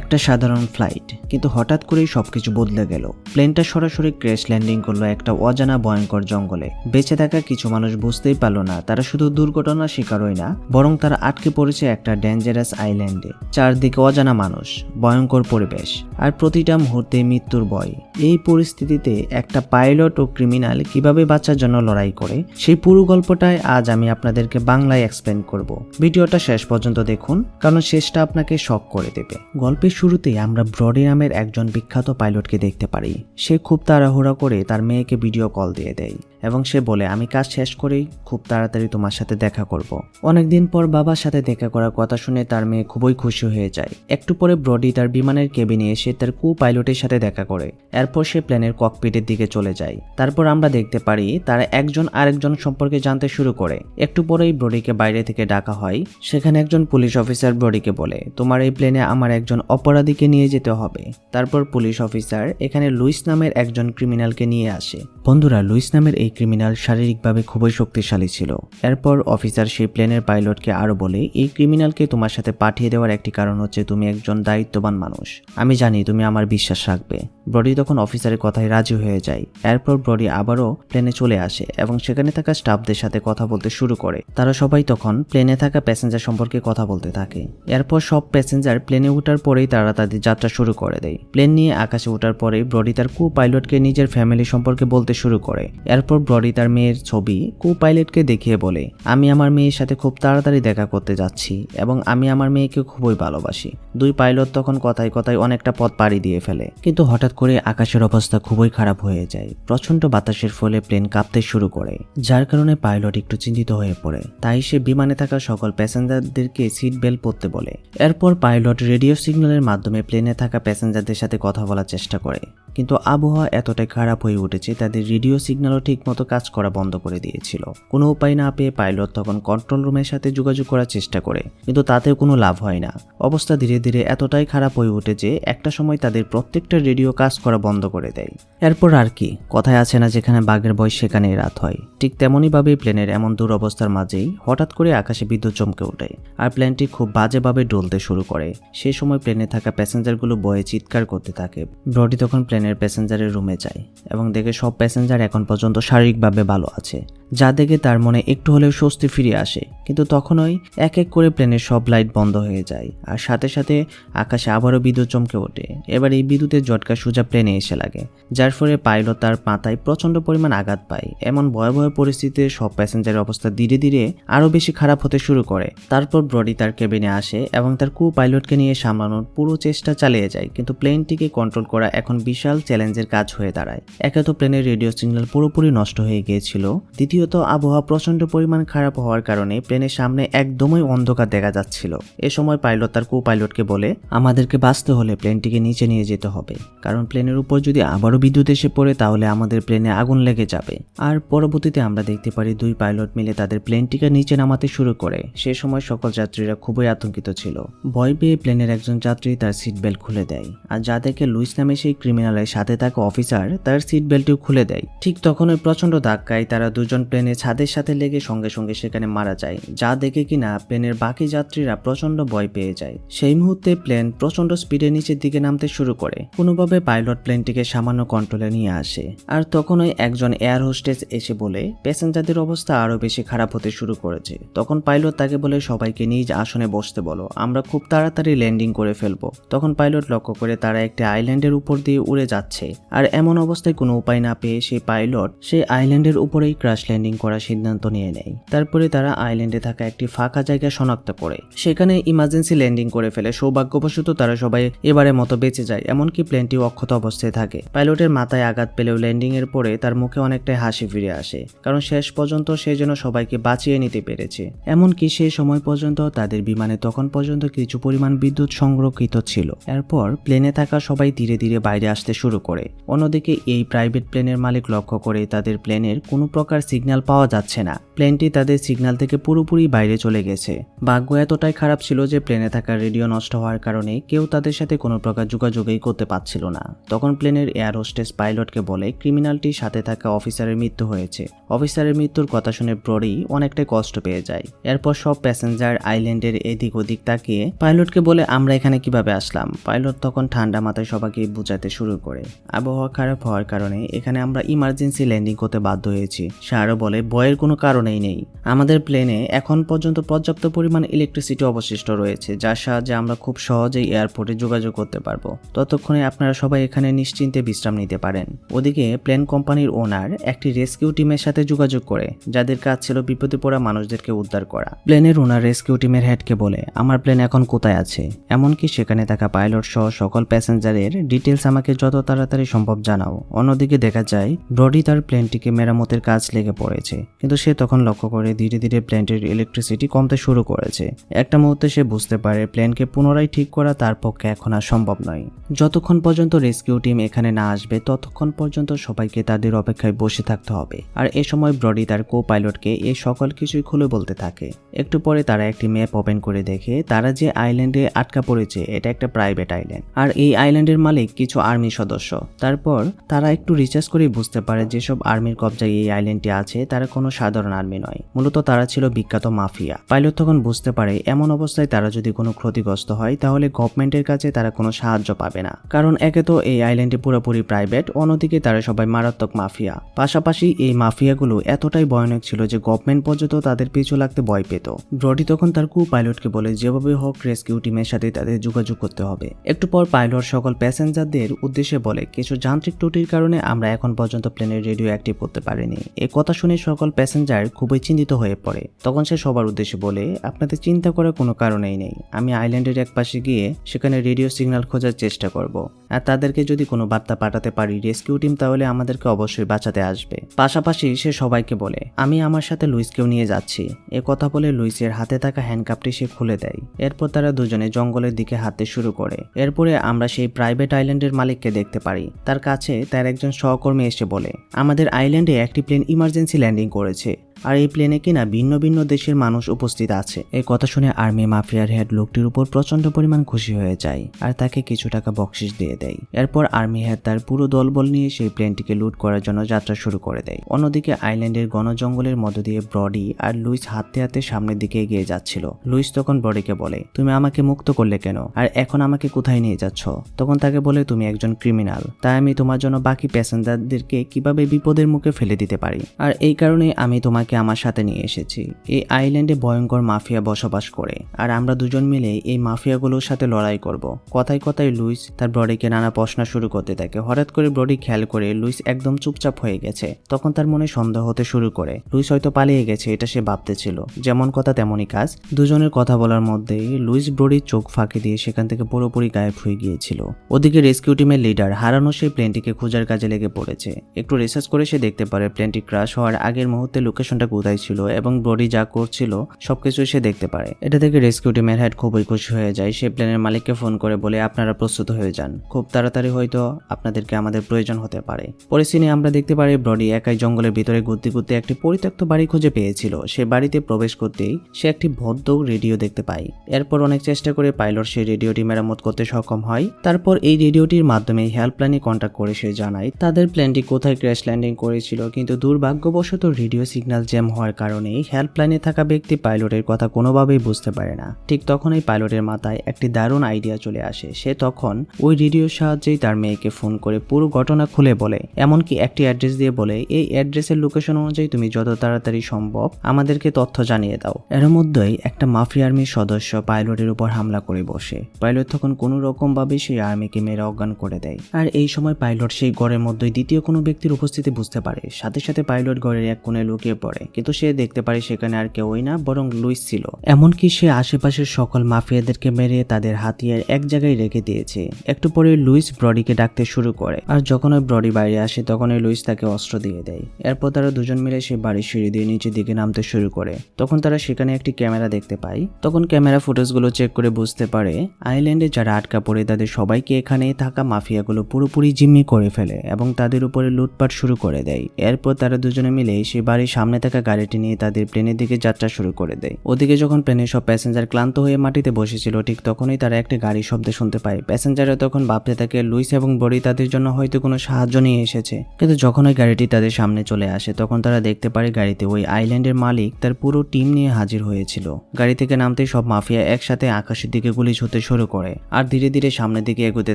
একটা সাধারণ ফ্লাইট, কিন্তু হঠাৎ করেই সবকিছু বদলে গেল। প্লেনটা সরাসরি ক্র্যাশ ল্যান্ডিং করলো একটা অজানা ভয়ঙ্কর জঙ্গলে। বেঁচে থাকা কিছু মানুষ বুঝতেই পারলো না তারা শুধু দুর্ঘটনার শিকারই না, বরং তারা আটকে পড়েছে একটা ডেঞ্জারাস আইল্যান্ডে। চারদিকে অজানা মানুষ, ভয়ঙ্কর পরিবেশ, আর প্রতিটা মুহূর্তে মৃত্যুর ভয়। এই পরিস্থিতিতে একটা পাইলট ও ক্রিমিনাল কিভাবে বাঁচার জন্য লড়াই করে, সেই পুরো গল্পটাই আজ আমি আপনাদেরকে বাংলায় এক্সপ্লেন করব। ভিডিওটা শেষ পর্যন্ত দেখুন, কারণ শেষটা আপনাকে শক করে দেবে। গল্পের শুরুতে আমরা ব্রডি নামের একজন বিখ্যাত পাইলটকে দেখতে পারি। সে খুব তাড়াহুড়া করে তার মেয়েকে ভিডিও কল দিয়ে দেয় এবং সে বলে, আমি কাজ শেষ করেই খুব তাড়াতাড়ি তোমার সাথে দেখা করব। অনেকদিন পর বাবার সাথে দেখা করার কথা শুনে তার মেয়ে খুবই খুশি হয়ে যায়। একটু পরে ব্রডি তার বিমানের কেবিনে এসে তার পাইলটের সাথে দেখা করে। এরপর সে প্লেনের ককপিটের দিকে চলে যায়। তারপর আমরা দেখতে পারি তারা একজন আরেকজন সম্পর্কে জানতে শুরু করে। একটু পরেই ব্রডিকে বাইরে থেকে ডাকা হয়। সেখানে একজন পুলিশ অফিসার ব্রডিকে বলে, তোমার এই প্লেনে আমার একজন অপরাধীকে নিয়ে যেতে হবে। তারপর পুলিশ অফিসার এখানে লুইস নামের একজন ক্রিমিনালকে নিয়ে আসে। বন্ধুরা, লুইস নামের এই ক্রিমিনাল শারীরিকভাবে খুবই শক্তিশালী ছিল। এরপর অফিসার সেই প্লেনের পাইলটকে আরো বলে, এই ক্রিমিনালকে তোমার সাথে পাঠিয়ে দেওয়ার একটি কারণ হচ্ছে তুমি একজন দায়িত্ববান মানুষ। আমি জানি তুমি আমার বিশ্বাস রাখবে। ব্রডি তখন অফিসারের কথায় রাজি হয়ে যায়। এরপর ব্রডি আবারও প্লেনে চলে আসে এবং সেখানে থাকা স্টাফদের সাথে কথা বলতে শুরু করে। তারা সবাই তখন প্লেনে থাকা প্যাসেঞ্জার সম্পর্কে কথা বলতে থাকে। এরপর সব প্যাসেঞ্জার প্লেনে ওঠার পরেই তারা তাদের যাত্রা শুরু করে দেয়। প্লেন নিয়ে আকাশে ওঠার পরেই ব্রডি তার পাইলটকে নিজের ফ্যামিলি সম্পর্কে বলতে শুরু করে। এরপর ব্রডি তার মেয়ের ছবি পাইলটকে দেখিয়ে বলে, আমি আমার মেয়ের সাথে খুব তাড়াতাড়ি দেখা করতে যাচ্ছি এবং আমি আমার মেয়েকে খুবই ভালোবাসি। দুই পাইলট তখন কথায় কথায় অনেকটা পথ পাড়ি দিয়ে ফেলে, কিন্তু হঠাৎ করে আকাশের অবস্থা খুবই খারাপ হয়ে যায়। প্রচন্ড বাতাসের ফলে প্লেন কাঁপতে শুরু করে, যার কারণে পাইলট একটু চিন্তিত হয়ে পড়ে। তাই সে বিমানে থাকা সকল প্যাসেঞ্জারদেরকে সিট বেল্ট পরতে বলে। এরপর পাইলট রেডিও সিগন্যালের মাধ্যমে প্লেনে থাকা প্যাসেঞ্জারদের সাথে কথা বলার চেষ্টা করে, কিন্তু আবহাওয়া এতটাই খারাপ হয়ে উঠেছে তাদের রেডিও সিগন্যালও ঠিক মতো কাজ করা বন্ধ করে দিয়েছিল। কোনো উপায় না পেয়ে পাইলট তখন কন্ট্রোল রুমের সাথে যোগাযোগ করার চেষ্টা করে, কিন্তু তাতেও কোনো লাভ হয় না। অবস্থা ধীরে ধীরে এতটাই খারাপ হয়ে ওঠে যে একটা সময় তাদের প্রত্যেকটা রেডিও কাজ করা বন্ধ করে দেয়। এরপর আর কি, কথায় আছে না, যেখানে বাঘের ভয় সেখানেই রাত হয়। ঠিক তেমনই ভাবে প্লেনের এমন দুরবস্থার মাঝেই হঠাৎ করে আকাশে বিদ্যুৎ চমকে ওঠে আর প্লেনটি খুব বাজেভাবে ডলতে শুরু করে। সেই সময় প্লেনে থাকা প্যাসেঞ্জারগুলো ভয়ে চিৎকার করতে থাকে। ব্রডি তখন প্লেনের প্যাসেঞ্জারের রুমে যায় এবং দেখে সব প্যাসেঞ্জার এখন পর্যন্ত শারীরিকভাবে ভালো আছে, যা দেখে তার মনে একটু হলেও স্বস্তি ফিরে আসে। কিন্তু তখনই এক এক করে প্লেনের সব লাইট বন্ধ হয়ে যায় আর সাথে সাথে আকাশে আবারও বিদ্যুৎ চমকে ওঠে। এবার এই বিদ্যুতের ঝটকা সোজা প্লেনে এসে লাগে, যার ফলে পাইলট তার মাথায় প্রচন্ড পরিমাণ আঘাত পায়। এমন ভয়াবহ পরিস্থিতিতে সব প্যাসেঞ্জারের অবস্থা ধীরে ধীরে আরো বেশি খারাপ হতে শুরু করে। তারপর ব্রডি তার কেবিনে আসে এবং তার পাইলটকে নিয়ে সামলানোর পুরো চেষ্টা চালিয়ে যায়, কিন্তু প্লেনটিকে কন্ট্রোল করা এখন বিশাল চ্যালেঞ্জের কাজ হয়ে দাঁড়ায়। একে তো প্লেনের রেডিও সিগন্যাল পুরোপুরি নষ্ট হয়ে গিয়েছিল, দ্বিতীয়ত আবহাওয়া প্রচন্ড পরিমাণ খারাপ হওয়ার কারণে প্লেনের সামনে একদমই অন্ধকার দেখা যাচ্ছিল। এ সময় পাইলট তার পাইলটকে বলে, আমাদেরকে বাঁচতে হলে প্লেনটিকে নিচে নিয়ে যেতে হবে, কারণ প্লেনের উপর যদি আবারও বিদ্যুৎ এসে পড়ে তাহলে আমাদের প্লেনে আগুন লেগে যাবে। আর পরবর্তীতে আমরা দেখতে পারি দুই পাইলট মিলে তাদের প্লেনটিকে নিচে নামাতে শুরু করে। সে সময় সকল যাত্রীরা খুবই আতঙ্কিত ছিল। ভয় পেয়ে প্লেনের একজন যাত্রী তার সিট বেল্ট খুলে দেয়, আর যা দেখে লুইস নামে সেই ক্রিমিনালের সাথে থাকা অফিসার তার সিট বেল্টটিও খুলে দেয়। ঠিক তখন ওই প্রচন্ড ধাক্কায় তারা দুজন প্লেনের ছাদের সাথে লেগে সঙ্গে সঙ্গে সেখানে মারা যায়, যা দেখে কিনা প্লেনের বাকি যাত্রীরা প্রচন্ড ভয় পেয়ে যায়। সেই মুহূর্তে প্লেন প্রচন্ড স্পিডে নিচের দিকে নামতে শুরু করে। কোনোভাবে পাইলট প্লেনটিকে সামান্য কন্ট্রোলে নিয়ে আসে, আর তখনই একজন এয়ার হোস্টেস এসে বলে প্যাসেঞ্জারদের অবস্থা আরো বেশি খারাপ হতে শুরু করেছে। তখন পাইলট তাকে বলে, সবাইকে নিজ আসনে বসতে বলো, আমরা খুব তাড়াতাড়ি ল্যান্ডিং করে ফেলবো। তখন পাইলট লক্ষ্য করে তারা একটি আইল্যান্ডের উপর দিয়ে উড়ে যাচ্ছে, আর এমন অবস্থায় কোনো উপায় না পেয়ে সেই পাইলট সেই আইল্যান্ডের উপরেই ক্র্যাশ ল্যান্ডিং করার সিদ্ধান্ত নিয়ে নেয়। তারপরে তারা আইল্যান্ডে থাকা একটি ফাঁকা জায়গা শনাক্ত করে সেখানে ইমার্জেন্সি ল্যান্ডিং করে ফেলে। সৌভাগ্যবশত তারা সবাই এবারের মতো বেঁচে যায়, এমনকি প্লেনটি অক্ষত অবস্থায় থাকে। পাইলটের মাথায় আঘাত পেলেও ল্যান্ডিং এর পরে তার মুখে অনেকটাই হাসি ফিরে আসে, কারণ শেষ পর্যন্ত সে যেন সবাইকে বাঁচিয়ে নিতে পেরেছে। এমনকি সেই সময় পর্যন্ত তাদের বিমানে তখন পর্যন্ত কিছু পরিমাণ বিদ্যুৎ সংরক্ষিত ছিল। এরপর প্লেনে থাকা সবাই ধীরে ধীরে বাইরে আসতে শুরু করে। অন্যদিকে এই প্রাইভেট প্লেনের মালিক লক্ষ্য করে তাদের প্লেনের কোনো প্রকার সিগন্যাল সিগন্যাল পাওয়া যাচ্ছে না। প্লেনটি তাদের সিগন্যাল থেকে পুরোপুরি বাইরে চলে গেছে। ভাগ্য এতটাই খারাপ ছিল যে প্লেনে থাকা রেডিও নষ্ট হওয়ার কারণে কেউ তাদের সাথে কোনো প্রকার যোগাযোগই করতে পারছিল না। তখন প্লেনের এয়ার হোস্টেস পাইলটকে বলে ক্রিমিনালটির সাথে থাকা অফিসারের মৃত্যু হয়েছে। অফিসারের মৃত্যুর কথা শুনে ব্রডি অনেকটাই কষ্ট পেয়ে যায়। এরপর সব প্যাসেঞ্জার আইল্যান্ডের এদিক ওদিক তাকিয়ে পাইলটকে বলে আমরা এখানে কিভাবে আসলাম। পাইলট তখন ঠান্ডা মাথায় সবাইকে বোঝাতে শুরু করে আবহাওয়া খারাপ হওয়ার কারণে এখানে আমরা ইমার্জেন্সি ল্যান্ডিং করতে বাধ্য হয়েছি। সে আরো বলে ভয়ের কোনো কারণেই নেই, আমাদের প্লেনে এখন পর্যন্ত পর্যাপ্ত পরিমাণ ইলেকট্রিসিটি অবশিষ্ট রয়েছে, যার সাহায্যে আমরা খুব সহজেই এয়ারপোর্টে যোগাযোগ করতে পারবো। ততক্ষণে আপনারা সবাই এখানে নিশ্চিন্তে বিশ্রাম নিতে পারেন। ওদিকে প্লেন কোম্পানির ওনার একটি রেস্কিউ টিমের সাথে যোগাযোগ করে, যাদের কাজ ছিল বিপদে পড়া মানুষদেরকে উদ্ধার করা। প্লেনের ওনার রেস্কিউ টিমের হেডকে বলে আমার প্লেন এখন কোথায় আছে, এমনকি সেখানে থাকা পাইলট সহ সকল প্যাসেঞ্জারের ডিটেলস আমাকে যত তাড়াতাড়ি সম্ভব জানাও। অন্যদিকে দেখা যায় ব্রডি তার প্লেনটিকে মেরামতের কাজ লেগে পড়েছে, কিন্তু সে তখন লক্ষ্য করে ধীরে ধীরে প্লেনটির ইলেকট্রিসিটি কমতে শুরু করেছে। একটা মুহূর্তে সে বুঝতে পারে প্লেনকে পুনরায় ঠিক করা তার পক্ষে এখন আর সম্ভব নয়। যতক্ষণ পর্যন্ত রেস্কিউ টিম এখানে না আসবে ততক্ষণ পর্যন্ত সবাইকে তাদের অপেক্ষায় বসে থাকতে হবে। আর এ সময় ব্রডি তার কো পাইলটকে এই সকল কিছুই খুলে বলতে থাকে। একটু পরে তারা একটি ম্যাপ ওপেন করে দেখে তারা যে আইল্যান্ডে আটকা পড়েছে এটা একটা প্রাইভেট আইল্যান্ড, আর এই আইল্যান্ডের মালিক কিছু আর্মি সদস্য। তারপর তারা একটু রিসার্চ করে বুঝতে পারে যেসব আর্মির কবজায় এই আইল্যান্ডটি আছে তারা কোনো সাধারণ আর্মি নয়, মূলত তারা ছিল বিখ্যাত মাফিয়া। পাইলট তখন বুঝতে পারে এমন অবস্থায় তারা যদি কোনো ক্ষতিগ্রস্ত হয় তাহলে গভর্নমেন্টের কাছে তারা কোনো সাহায্য পাবে না, কারণ একে তো এই আইল্যান্ডটি পুরোপুরি প্রাইভেট, অন্যদিকে তারা সবাই মারাত্মক মাফিয়া। পাশাপাশি এই মাফিয়াগুলো এতটাই ভয়ানক ছিল যে গভর্নমেন্ট পর্যন্ত তাদের পিছু লাগতে ভয় পেত। ব্রডি তখন তার কু পাইলটকে বলে যেভাবে হোক রেস্কিউ টিমের সাথে তাদের যোগাযোগ করতে হবে। একটু পর পাইলট সকল প্যাসেঞ্জারদের উদ্দেশ্যে বলে কিছু যান্ত্রিক ত্রুটির কারণে আমরা এখন পর্যন্ত প্লেনের রেডিও অ্যাক্টিভ করতে পারিনি। এই কথা শুনে সকল প্যাসেঞ্জার খুবই চিন্তিত হয়ে পড়ে। তখন সে সবার উদ্দেশ্যে বলে আপনাদের চিন্তা করার কোনো কারণেই নেই, আমি আইল্যান্ডের এক পাশে গিয়ে সেখানে রেডিও সিগন্যাল খোঁজার চেষ্টা করব, আর তাদেরকে যদি কোনো বার্তা পাঠাতে পারি রেস্কিউ টিম তাহলে আমাদেরকে অবশ্যই বাঁচাতে আসবে। পাশাপাশি সে সবাইকে বলে আমি আমার সাথে লুইসকেও নিয়ে যাচ্ছি। এ কথা বলে লুইসের হাতে থাকা হ্যান্ডকাপটি সে খুলে দেয়। এরপর তারা দুজনে জঙ্গলের দিকে হাঁটতে শুরু করে। এরপরে আমরা সেই প্রাইভেট আইল্যান্ডের মালিককে দেখতে পারি। তার কাছে তার একজন সহকর্মী এসে বলে আমাদের আইল্যান্ডে একটি প্লেন ইমার্জেন্সি ল্যান্ডিং করেছে, আর এই প্লেনে কিনা ভিন্ন ভিন্ন দেশের মানুষ উপস্থিত আছে। এই কথা শুনে আর্মি মাফিয়ার হেড লোকটির উপর প্রচন্ড পরিমাণ খুশি হয়ে যায় আর তাকে কিছু টাকা বকশিশ দিয়ে দেয়। এরপর আর্মি হেড তার পুরো দলবল নিয়ে সেই প্লেনটিকে লুট করার জন্য যাত্রা শুরু করে দেয়। অন্যদিকে আইল্যান্ডের ঘন জঙ্গলের মধ্য দিয়ে ব্রডি আর লুইস হাঁটতে হাঁটতে সামনের দিকে এগিয়ে যাচ্ছিল। লুইস তখন ব্রডিকে বলে তুমি আমাকে মুক্ত করলে কেন, আর এখন আমাকে কোথায় নিয়ে যাচ্ছ? তখন তাকে বলে তুমি একজন ক্রিমিনাল, তাই আমি তোমার জন্য বাকি প্যাসেঞ্জারদেরকে কিভাবে বিপদের মুখে ফেলে দিতে পারি, আর এই কারণে আমি তোমাকে আমার সাথে নিয়ে এসেছি। এই আইল্যান্ডে ভয়ঙ্কর মাফিয়া বসবাস করে, আর আমরা দুজন মিলে এই মাফিয়াগুলোর সাথে লড়াই করব। কথায় কথায় লুইস তার ব্রডিকে নানা প্রশ্ন শুরু করতে থাকে। হঠাৎ করে ব্রডি খেয়াল করে লুইস একদম চুপচাপ হয়ে গেছে। তখন তার মনে সন্দেহ হতে শুরু করে লুইস হয়তো পালিয়ে গেছে, এটা সে ভাবতেছিল। যেমন কথা তেমনই কাজ। দুজনের কথা বলার মধ্যেই লুইস ব্রডির চোখ ফাঁকি দিয়ে সেখান থেকে পুরোপুরি গায়েব হয়ে গিয়েছিল। ওদিকে রেস্কিউ টিমের লিডার হারানো সেই প্লেনটিকে খোঁজার কাজে লেগে পড়েছে। একটু রিসার্চ করে সে দেখতে পারে প্লেনটি ক্র্যাশ হওয়ার আগের মুহূর্তে লোকেশনটা কোথায় ছিল এবং ব্রডি যা করছিল সবকিছু সে দেখতে পারে। এটা থেকে রেস্কিউ টিমের হেড খুবই খুশি হয়ে যায়। সে প্লেনের মালিককে ফোন করে বলে আপনারা প্রস্তুত হয়ে যান, খুব তাড়াতাড়ি হয়তো আপনাদেরকে আমাদের প্রয়োজন হতে পারে। পরে সিনে আমরা দেখতে পারি ব্রডি একাই জঙ্গলের ভিতরে ঘুরতে ঘুরতে একটি পরিত্যক্ত বাড়ি খুঁজে পেয়েছিল। সে বাড়িতে প্রবেশ করতেই সে একটি ভদ্র রেডিও দেখতে পায়। এরপর অনেক চেষ্টা করে পাইলট সেই রেডিওটি মেরামত করতে সক্ষম হয়। তারপর এই রেডিওটির মাধ্যমে হেল্পলাইনে কন্ট্যাক্ট করে সে জানায় তাদের প্লেনটি কোথায় ক্র্যাশ ল্যান্ডিং করেছিল, কিন্তু দুর্ভাগ্যবশত রেডিও সিগন্যাল জ্যাম হওয়ার কারণে হেল্পলাইনে থাকা ব্যক্তি পাইলটের কথা কোনোভাবেই বুঝতে পারে না। ঠিক তখনই পাইলটের মাথায় একটি দারুণ আইডিয়া চলে আসে। সে তখন ওই রেডিওর সাহায্যেই তার মেয়েকে ফোন করে পুরো ঘটনা খুলে বলে, এমনকি একটি অ্যাড্রেস দিয়ে বলে এই অ্যাড্রেসের লোকেশন অনুযায়ী তুমি যত তাড়াতাড়ি সম্ভব আমাদেরকে তথ্য জানিয়ে দাও। এর মধ্যেই একটা মাফিয়া আর্মির সদস্য পাইলটের উপর হামলা করে বসে। পাইলট তখন কোনো রকম ভাবে সেই আর্মিকে মেরে অজ্ঞান করে দেয়। আর এই সময় পাইলট সেই ঘরের মধ্যে দ্বিতীয় কোনো ব্যক্তির উপস্থিতি বুঝতে পারে। সাথে সাথে পাইলট ঘরের এক কোণে লুকিয়ে পড়ে। করে, কিন্তু সে দেখতে পারে সেখানে আর কেউই না বরং লুইস ছিল। এমনকি সে আশেপাশের সকল মাফিয়াদেরকে মেরে তাদের হাতিয়ার এক জায়গায় রেখে দিয়েছে। একটু পরে লুইস ব্রডিকে ডাকতে শুরু করে, আর যখন ওই ব্রডি বাইরে আসে তখন ওই লুইস তাকে অস্ত্র দিয়ে দেয়। এরপর তারা দুজন মিলে সে বাড়ির সিঁড়ি দিয়ে নিচের দিকে নামতে শুরু করে। তখন তারা সেখানে একটি ক্যামেরা দেখতে পায়। তখন ক্যামেরা ফুটেজগুলো চেক করে বুঝতে পারে আইল্যান্ডে যারা আটকা পড়ে তাদের সবাইকে এখানে থাকা মাফিয়াগুলো পুরোপুরি জিম্মি করে ফেলে এবং তাদের উপরে লুটপাট শুরু করে দেয়। এরপর তারা দুজনে মিলে সেই বাড়ির সামনে থাকা গাড়িটি নিয়ে তাদের প্লেনের দিকে যাত্রা শুরু করে দেয়। ওদিকে যখন প্লেনের সব প্যাসেঞ্জার ক্লান্ত হয়ে মাটিতে বসেছিল ঠিক তখনই তারা একটা গাড়ির শব্দ শুনতে পায়। প্যাসেঞ্জাররা তখন ভাবতে থাকে লুইস এবং ব্রডি তাদের জন্য হয়তো কোনো সাহায্য নিয়ে এসেছে, কিন্তু যখন ওই গাড়িটি তাদের সামনে চলে আসে তখন তারা দেখতে পারে গাড়িতে ওই আইল্যান্ডের মালিক তার পুরো টিম নিয়ে হাজির হয়েছিল। গাড়ি থেকে নামতেই সব মাফিয়া একসাথে আকাশের দিকে গুলি ছুঁতে শুরু করে আর ধীরে ধীরে সামনের দিকে এগোতে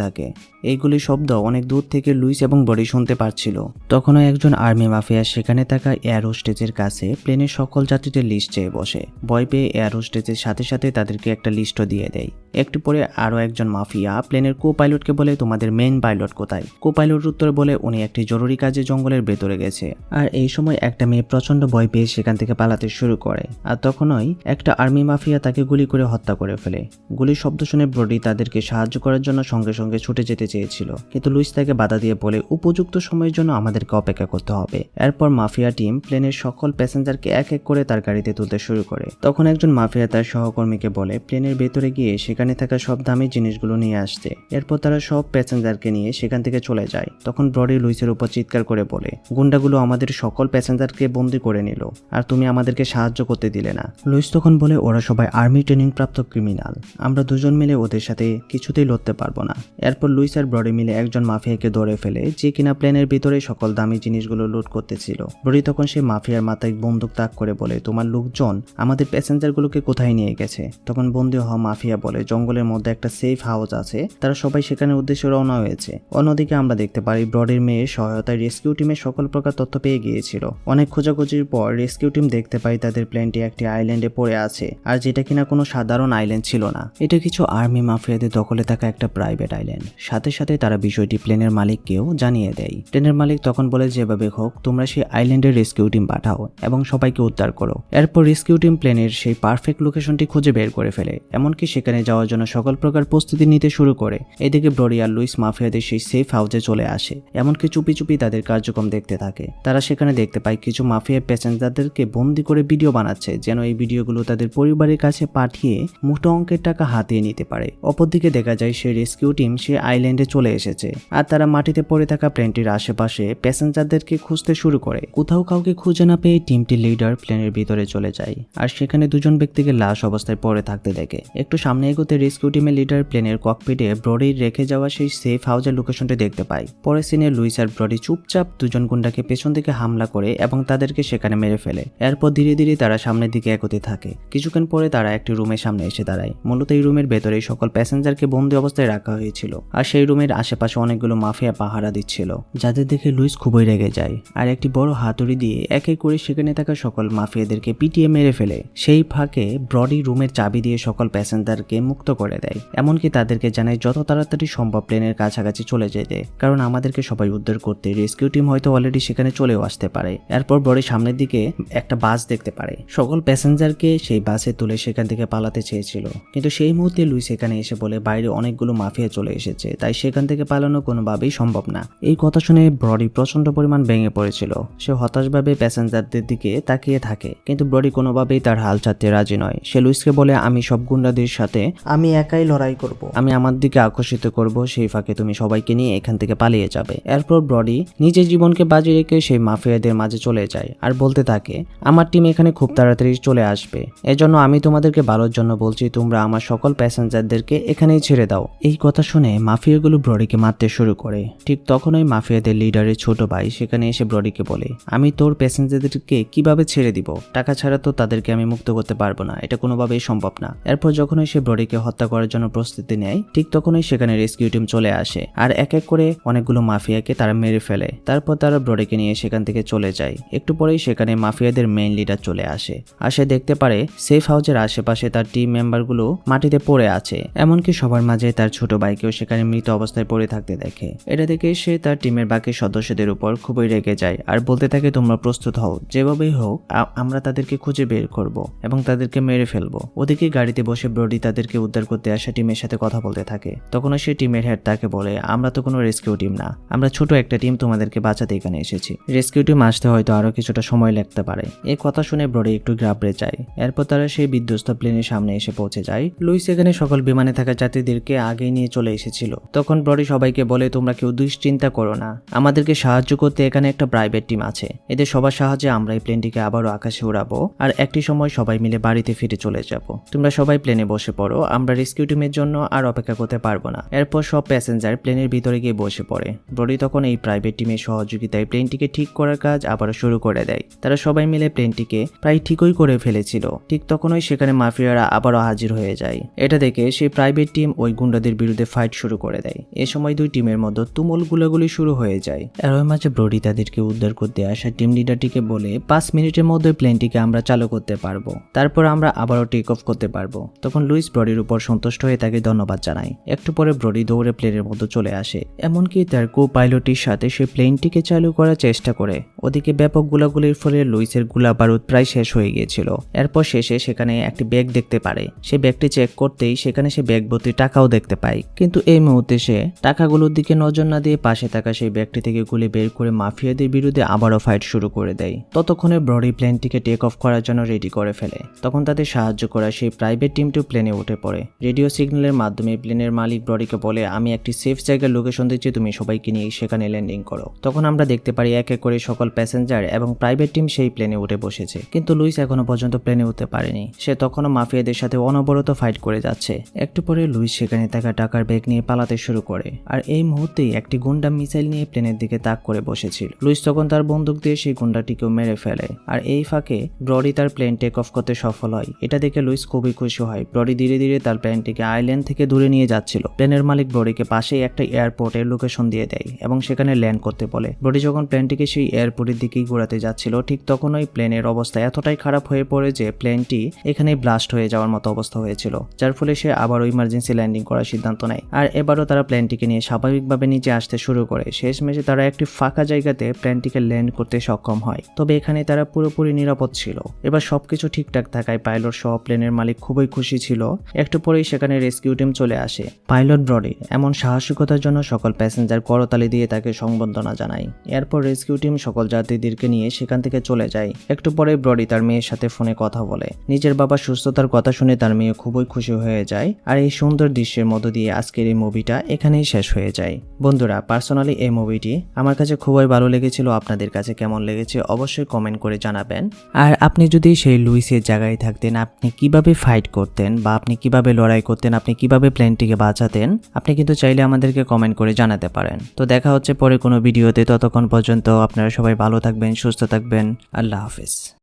থাকে। এই গুলির শব্দ অনেক দূর থেকে লুইস এবং ব্রডি শুনতে পাচ্ছিল। তখনও একজন আর্মি মাফিয়া সেখানে থাকা এয়ার হোস্টেজের কাছে প্লেনের সকল যাত্রীদের লিস্ট চেয়ে বসে। ভয় পেয়ে এয়ার হোস্টেজের সাথে সাথে তাদেরকে একটা লিস্টও দিয়ে দেয়। একটু পরে আরও একজন মাফিয়া প্লেনের কো পাইলটকে বলে তোমাদের মেইন পাইলট কোথায়? কো পাইলট উত্তর বলে উনি একটি জরুরি কাজে জঙ্গলের ভেতরে গেছে। আর এই সময় একটা মেয়ে প্রচন্ড ভয় পেয়ে সেখান থেকে পালাতে শুরু করে, আর তখনই একটা আর্মি মাফিয়া তাকে গুলি করে হত্যা করে ফেলে। গুলির শব্দ শুনে ব্রডি তাদেরকে সাহায্য করার জন্য সঙ্গে সঙ্গে ছুটে যেতে চেয়েছিল, কিন্তু লুইস তাকে বাধা দিয়ে বলে উপযুক্ত সময়ের জন্য আমাদেরকে অপেক্ষা করতে হবে। এরপর মাফিয়া টিম প্লেনের সকল প্যাসেঞ্জারকে এক এক করে তার গাড়িতে তুলতে শুরু করে। তখন একজন মাফিয়া তার সহকর্মীকে বলে প্লেনের ভেতরে গিয়ে সেখানে থাকা সব দামি জিনিসগুলো নিয়ে আসতে। এরপর তারা সব প্যাসেঞ্জারকে নিয়ে সেখান থেকে চলে যায়। তখন ব্রডি লুইসের উপর চিৎকার করে বলে গুন্ডাগুলো আমাদের সকল প্যাসেঞ্জারকে বন্দি করে নিল আর তুমি আমাদেরকে সাহায্য করতে দিলে না। লুইস তখন বলে ওরা সবাই আর্মি ট্রেনিং প্রাপ্ত ক্রিমিনাল, আমরা দুজন মিলে ওদের সাথে কিছুতেই লড়তে পারবো না। এরপর লুইস আর ব্রডি মিলে একজন মাফিয়াকে ধরে ফেলে যে কিনা প্লেনের ভিতরে সকল দামি জিনিসগুলো লুট করতেছিল। ব্রডি তখন সে মাফিয়ার মাথায় বন্দুক তাক করে বলে তোমার লোকজন আমাদের প্যাসেঞ্জারগুলোকে কোথায় নিয়ে গেছে? তখন বন্দী হওয়া মাফিয়া বলে জঙ্গলের মধ্যে একটা সেফ হাউস আছে, তারা সবাই সেখানে উদ্দেশ্যে রওনা হয়েছে। অন্যদিকে আমরা দেখতে পারি ব্রডির মেয়ের সহায়তায় রেস্কিউ টিমের সকল প্রকার তথ্য পেয়ে গিয়েছিল। অনেক খোঁজাখুঁজির পর রেস্কিউ টিম দেখতে পাই তাদের প্লেনটি একটি আইল্যান্ডে পড়ে আছে, আর যেটা কিনা কোনো সাধারণ আইল্যান্ড ছিল না, এটা কিছু আর্মি মাফিয়াদের দখলে থাকা একটা প্রাইভেট আইল্যান্ড। সাথে সাথে তারা বিষয়টি প্লেনের মালিককেও জানিয়ে দেয়। প্লেনের মালিক তখন বলে যেভাবে হোক তোমরা সেই আইল্যান্ডের রেস্কিউ টিম পাঠাও এবং সবাইকে উদ্ধার করো। এরপর রেস্কিউ টিম প্লেনের সেই পারফেক্ট লোকেশনটি খুঁজে বের করে ফেলে, এমনকি সেখানে যাওয়ার জন্য সকল প্রকার প্রস্তুতি নিতে শুরু করে। এদিকে ব্রডি আর লুইস মাফিয়াদের সেই সেফ হাউসে চলে আসে, এমনকি চুপি চুপি তাদের কার্যক্রম দেখতে থাকে। তারা সেখানে দেখতে পায় কিছু মাফিয়া প্যাসেঞ্জারদেরকে বন্দি করে ভিডিও বানাচ্ছে, যেন এই ভিডিওগুলো তাদের পরিবারের কাছে পাঠিয়ে মোটা অঙ্কের টাকা হাতিয়ে নিতে পারে। অপরদিকে দেখা যায় সেই রেস্কিউ টিম সে আইল্যান্ডে চলে এসেছে, আর তারা মাটিতে পড়ে থাকা প্লেনটির আশেপাশে প্যাসেঞ্জারদেরকে খুঁজতে শুরু করে। কোথাও কাউকে খুঁজে না পেয়ে টিমটির লিডার প্লেনের ভিতরে চলে যায়, আর সেখানে দুজন ব্যক্তিকে লাশ অবস্থায় পড়ে থাকতে দেখে। একটু সামনে এগোতে রেস্কিউ টিমের লিডার প্লেনের ককপিটে ব্রডির রেখে যাওয়া সেই সেফ হাউসের লোকেশনটি দেখতে পায়। পরে সিনে লুইস আর ব্রডি চুপচাপ দুজন গুন্ডাকে পেছন থেকে হামলা করে এবং তাদেরকে সেখানে মেরে ফেলে। এরপর ধীরে ধীরে তারা সামনের দিকে এগোতে থাকে। কিছুক্ষণ পরে তারা একটি রুমের সামনে এসে দাঁড়ায়। মূলত এই রুমের ভেতরে সকল প্যাসেঞ্জারকে বন্দি অবস্থায় রাখা হয়েছিল, আর সেই রুমের আশেপাশে অনেকগুলো মাফিয়া পাহারা দিচ্ছিল, যাদের দেখে লুইস খুবই রেগে যায় আর একটি বড় হাতুড়ি দিয়ে এক এক করে সেখানে থাকা সকল মাফিয়াদেরকে পিটিয়ে মেরে ফেলে। সেই ফাঁকে ব্রডি রুমের চাবি দিয়ে সকল প্যাসেঞ্জারকে মুক্ত করে দেয়, এমনকি তাদেরকে জানায় যত তাড়াতাড়ি সম্ভব প্লেনের কাছাকাছি চলে যেতে, কারণ আমাদেরকে সবাই উদ্ধার করতে রেস্কিউ টিম হয়তো অলরেডি সেখানে চলেও আসতে পারে। এরপর ব্রডি সামনের দিকে একটা বাস দেখতে পারে। সকল প্যাসেঞ্জারকে সেই বাসে তুলে সেখান থেকে পালাতে চেয়েছিল, কিন্তু সেই মুহূর্তে লুইস এখানে এসে বলে বাইরে অনেকগুলো মাফিয়া চলে এসেছে, তাই সেখান থেকে পালানো কোনোভাবেই সম্ভব না। এই কথা শুনে ব্রডি প্রচন্ড পরিমাণ ভেঙে পড়েছিল। সে হতাশভাবে প্যাসেঞ্জারদের দিকে তাকিয়ে থাকে, কিন্তু ব্রডি কোনোভাবেই তার হাল ছাড়তে রাজি নয়। সে লুইসকে বলে আমি সব গুন্ডাদের সাথে আমি একাই লড়াই করব, আমি আমার দিকে আকর্ষিত করব, সেই ফাঁকে তুমি সবাইকে নিয়ে এখান থেকে পালিয়ে যাবে। এরপর ব্রডি নিজের জীবনকে বাজি রেখে সেই মাফিয়াদের মাঝে চলে যায় আর বলতে থাকে আমার টিম এখানে খুব তাড়াতাড়ি চলে আসবে, এজন্য আমি তোমাদেরকে ভালোর জন্য বলছি তোমরা আমার সকল প্যাসেঞ্জারদেরকে এখানেই ছেড়ে দাও। এই কথা শুনে মাফিয়াগুলো ব্রডিকে মারতে শুরু করে। ঠিক তখনই মাফিয়াদের লিডারের ছোট ভাই সেখানে এসে ব্রডিকে বলে আমি তোর প্যাসেঞ্জারদেরকে কিভাবে ছেড়ে দিব? টাকা ছাড়া তো তাদেরকে আমি মুক্ত করতে পারবো না, এটা কোনোভাবেই সম্ভব না। এরপর যখনই সে ব্রডিকে হত্যা করার জন্য প্রস্তুতি নেয়, ঠিক তখনই সেখানে রেস্কিউ টিম চলে আসে আর এক এক করে অনেকগুলো মাফিয়াকে তারা মেরে ফেলে। তারপর তারা ব্রডিকে নিয়ে সেখান থেকে চলে যায়। একটু পরেই সেখানে মাফিয়াদের মেইন লিডার চলে আসে, আর সে দেখতে পারে সেফ হাউসের আশেপাশে তার টিম মেম্বারগুলো মাটিতে পড়ে আছে, এমনকি সবার মাঝে তার ছোট ভাইকেও সেখানে মৃত অবস্থায় পড়ে থাকতে দেখে। এটা দেখে সে তার টিমের বাকি সদস্যদের উপর খুবই রেগে যায় আর বলতে থাকে তোমরা প্রস্তুত হও, যেভাবেই হোক আমরা তাদেরকে খুঁজে বের করব এবং তাদেরকে মেরে ফেলবো। ওদিকে গাড়িতে বসে ব্রডি তাদেরকে উদ্ধার করতে আসা টিমের সাথে কথা বলতে থাকে। তখনও সেই টিমের হেড তাকে বলে, আমরা তো কোনো রেস্কিউ টিম না, আমরা ছোট একটা টিম, তোমাদেরকে বাঁচাতে এখানে এসেছি। রেস্কিউ টিম আসতে হয়তো আরো কিছুটা সময় লাগতে পারে। এই কথা শুনে ব্রডি একটু ঘাবড়ে যায়। এরপর তারা সেই বিধ্বস্ত প্লেনের সামনে এসে পৌঁছে যায়। লুইস এখানে সকল বিমানে থাকা যাত্রীদেরকে আগেই নিয়ে চলে এসেছিল। তখন ব্রডি সবাইকে বলে, তোমরা কেউ দুশ্চিন্তা করো না, আমাদেরকে সাহায্য করতে এখানে একটা প্রাইভেট টিম আছে। এদের সবার সাহায্যে আমরা এই প্লেনটিকে আবারও আকাশে উড়াবো আর একটি সময় সবাই মিলে বাড়িতে ফিরে চলে যাব। তোমরা সবাই প্লেনে বসে পড়ো, আমরা রেস্কিউ টিমের জন্য আর অপেক্ষা করতে পারবো না। এরপর সব প্যাসেঞ্জার প্লেনের ভিতরে গিয়ে বসে পড়ে। ব্রডি তখন এই প্রাইভেট টিমের সহযোগিতায় প্লেনটিকে ঠিক করার কাজ আবারও শুরু করে দেয়। তারা সবাই মিলে প্লেনটিকে প্রায় ঠিকই করে ফেলেছিল। ঠিক তখনই সেখানে মাফিয়ারা আবারও হাজির হয়ে যায়। এটা দেখে সেই প্রাইভেট টিম ওই গুন্ডাদের বিরুদ্ধে ফাইট শুরু করে দেয়। এ সময় দুই টিমের মধ্যে তুমুল গুলাগুলি শুরু হয়ে যায়। এর মাঝে ব্রডি তাদেরকে উদ্ধার করতে আসা টিম লিডারটিকে বলে, 5 মিনিটের মধ্যে প্লেনটিকে আমরা চালু করতে পারবো, তারপর আমরা আবারও টেক অফ করতে পারবো। তখন লুইস ব্রডির উপর সন্তুষ্ট হয়ে তাকে ধন্যবাদ জানায়। একটু পরে ব্রডি দৌড়ে প্লেনের মধ্যে চলে আসে, এমনকি তার কো পাইলটের সাথে সে প্লেনটিকে চালু করার চেষ্টা করে। ওদিকে ব্যাপক গুলাগুলির ফলে লুইসের গুলা বারুদ প্রায় শেষ হয়ে গিয়েছিল। এরপর শেষে সেখানে একটি ব্যাগ দেখতে পারে। সে ব্যাগটি চেক করতেই সেখানে সে ব্যাগ ভর্তি টাকাও দেখতে পায়। কিন্তু এই মুহূর্তে সে টাকাগুলোর দিকে নজর না দিয়ে পাশে থাকা সেই ব্যাগটি থেকে গুলি বের করে মাফিয়াদের বিরুদ্ধে আবারও ফাইট শুরু করে দেয়। ততক্ষণে ব্রডি প্লেনটিকে টেক অফ করার জন্য রেডি করে ফেলে। তখন তাদের সাহায্য করা সেই প্রাইভেট টিমটিও প্লেনে উঠে পড়ে। রেডিও সিগন্যালের মাধ্যমে প্লেনের মালিক ব্রডিকে বলে, আমি একটি সেফ জায়গার লোকেশন দিচ্ছি, তুমি সবাইকে নিয়ে সেখানে ল্যান্ডিং করো। তখন আমরা দেখতে পারি এক এক করে সকল প্যাসেঞ্জার এবং প্রাইভেট টিম সেই প্লেনে উঠে বসেছে। কিন্তু লুইস এখনো পর্যন্ত প্লেনে উঠতে পারেনি। সে তখনও মাফিয়াদের সাথে অনবরত ফাইট করে যাচ্ছে। একটু পরে লুইস সেখানে থাকা টাকার ব্যাগ নিয়ে পালাতে শুরু করে। আর এই মুহূর্তেই একটি গুন্ডা মিসাইল নিয়ে প্লেনের দিকে তাক করে বসেছিল। লুইস তখন তার বন্দুক দিয়ে সেই গুন্ডাটিকেও মেরে ফেলে। আর এই ফাঁকে ব্রডি তার প্লেন টেক অফ করতে সফল হয়। এটা দেখে লুইস খুবই খুশি হয়। ব্রডি ধীরে ধীরে তার প্লেনটিকে আইল্যান্ড থেকে দূরে নিয়ে যাচ্ছিল। প্লেনের মালিক ব্রডিকে পাশেই একটা এয়ারপোর্টের লোকেশন দিয়ে দেয় এবং সেখানে ল্যান্ড করতে বলে। ব্রডি যখন প্লেনটিকে সেই এয়ারপোর্টের দিকেই ঘোরাতে যাচ্ছিল, ঠিক তখনই প্লেনের অবস্থা এতটাই খারাপ হয়ে পড়ে যে প্লেনটি এখানে ব্লাস্ট হয়ে যাওয়ার মতো অবস্থা হয়েছিল, যার ফলে সে আবারও ইমার্জেন্সি ল্যান্ডিং করার সিদ্ধান্ত নেয়। আর এবারও তারা প্লেনটিকে নিয়ে স্বাভাবিকভাবে নিচে আসতে শুরু করে। শেষমেশে তারা একটি ফাঁকা জায়গাতে প্লেনটিকে ল্যান্ড করতে সক্ষম হয়। তবে এখানে তারা পুরোপুরি নিরাপদ ছিল। এবার সবকিছু ঠিকঠাক থাকায় পাইলট সহ প্লেনের মালিক খুবই খুশি ছিল। একটু পরেই সেখানে রেস্কিউ টিম চলে আসে। পাইলট ব্রডির এমন সাহসিকতার জন্য সকল প্যাসেঞ্জার করতালি দিয়ে তাকে সংবর্ধনা জানায়। এরপর রেস্কিউ টিম সকল যাত্রীদেরকে নিয়ে সেখান থেকে চলে যায়। একটু পরে ব্রডি তার মেয়ের সাথে ফোনে কথা বলে। নিজের বাবার সুস্থতার কথা শুনে তার মেয়ে খুবই খুশি হয়ে যায়। আর এই সুন্দর দৃশ্যের মধ্য দিয়ে আজকের এই মুভিটা এখানেই শেষ হয়ে যায়। বন্ধুরা, পার্সোনালি এই মুভিটি আমার কাছে খুবই ভালো লেগেছিল। আপনাদের কাছে কেমন লেগেছে অবশ্যই কমেন্ট করে জানাবেন। আর আপনি যদি সেই লুইসের জায়গায় থাকতেন, আপনি কিভাবে ফাইট করতেন বা আপনি কিভাবে লড়াই করতেন, আপনি কিভাবে প্লেনটিকে বাঁচাতেন, আপনি কিন্তু চাইলে আমাদেরকে কমেন্ট করে জানাতে পারেন। তো দেখা হচ্ছে পরে কোনো ভিডিওতে। ততক্ষণ পর্যন্ত আপনারা সবাই ভালো থাকবেন, সুস্থ থাকবেন। আল্লাহ হাফেজ।